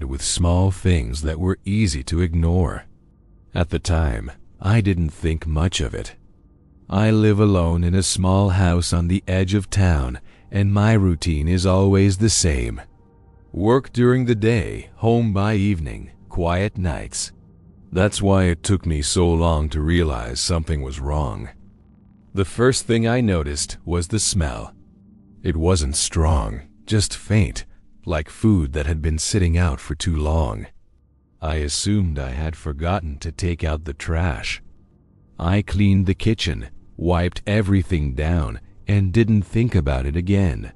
with small things that were easy to ignore. At the time, I didn't think much of it. I live alone in a small house on the edge of town, and my routine is always the same. Work during the day, home by evening, quiet nights. That's why it took me so long to realize something was wrong. The first thing I noticed was the smell. It wasn't strong, just faint, like food that had been sitting out for too long. I assumed I had forgotten to take out the trash. I cleaned the kitchen, wiped everything down, and didn't think about it again.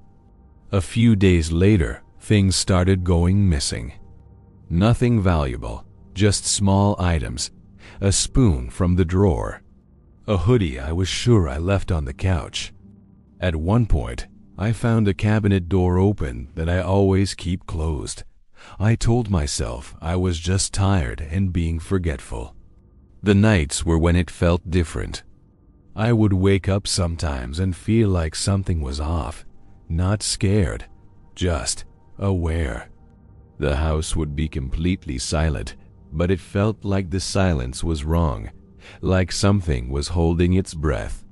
A few days later, things started going missing. Nothing valuable, just small items. A spoon from the drawer. A hoodie I was sure I left on the couch. At one point, I found a cabinet door open that I always keep closed. I told myself I was just tired and being forgetful. The nights were when it felt different. I would wake up sometimes and feel like something was off. Not scared, just aware. The house would be completely silent, but it felt like the silence was wrong, like something was holding its breath.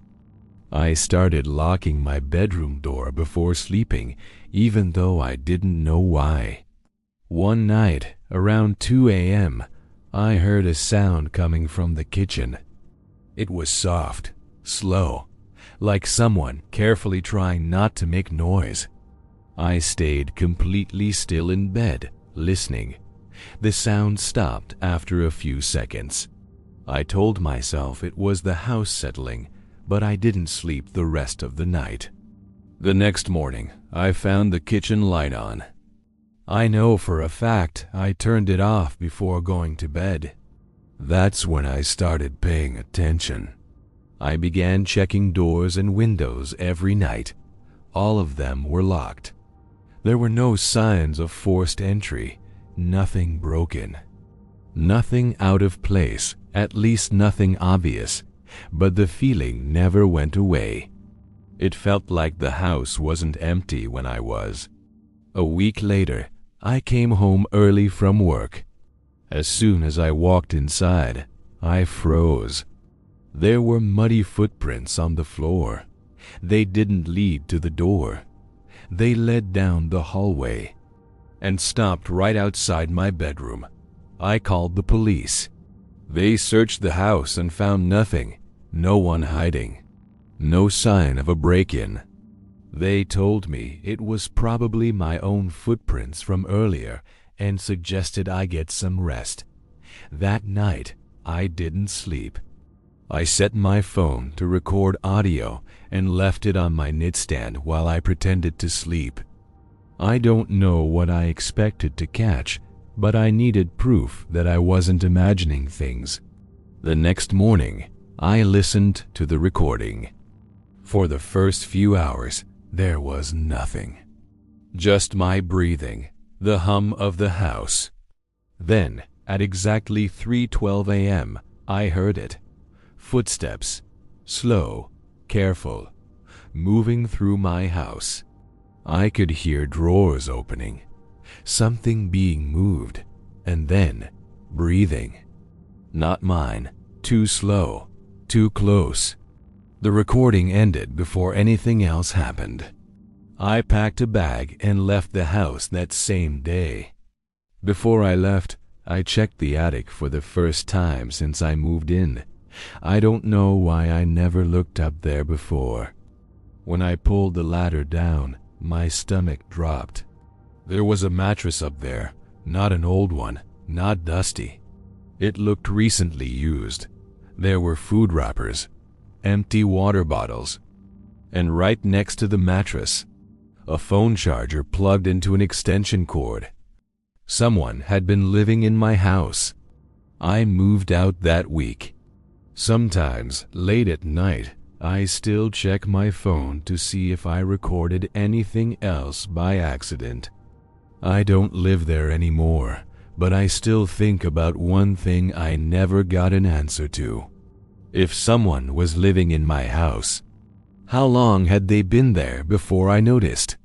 I started locking my bedroom door before sleeping, even though I didn't know why. One night, around 2 a.m., I heard a sound coming from the kitchen. It was soft, slow, like someone carefully trying not to make noise. I stayed completely still in bed, listening. The sound stopped after a few seconds. I told myself it was the house settling, but I didn't sleep the rest of the night. The next morning, I found the kitchen light on. I know for a fact I turned it off before going to bed. That's when I started paying attention. I began checking doors and windows every night. All of them were locked. There were no signs of forced entry, nothing broken. Nothing out of place, at least nothing obvious, but the feeling never went away. It felt like the house wasn't empty when I was. A week later, I came home early from work. As soon as I walked inside, I froze. There were muddy footprints on the floor. They didn't lead to the door. They led down the hallway and stopped right outside my bedroom. I called the police. They searched the house and found nothing, no one hiding, no sign of a break-in. They told me it was probably my own footprints from earlier and suggested I get some rest. That night, I didn't sleep. I set my phone to record audio and left it on my nightstand while I pretended to sleep. I don't know what I expected to catch, but I needed proof that I wasn't imagining things. The next morning, I listened to the recording. For the first few hours, there was nothing. Just my breathing, the hum of the house. Then, at exactly 3:12 a.m., I heard it. Footsteps, slow, careful, moving through my house. I could hear drawers opening, something being moved, and then breathing. Not mine, too slow, too close. The recording ended before anything else happened. I packed a bag and left the house that same day. Before I left, I checked the attic for the first time since I moved in. I don't know why I never looked up there before. When I pulled the ladder down, my stomach dropped. There was a mattress up there, not an old one, not dusty. It looked recently used. There were food wrappers, empty water bottles, and right next to the mattress, a phone charger plugged into an extension cord. Someone had been living in my house. I moved out that week. Sometimes, late at night, I still check my phone to see if I recorded anything else by accident. I don't live there anymore, but I still think about one thing I never got an answer to. If someone was living in my house, how long had they been there before I noticed?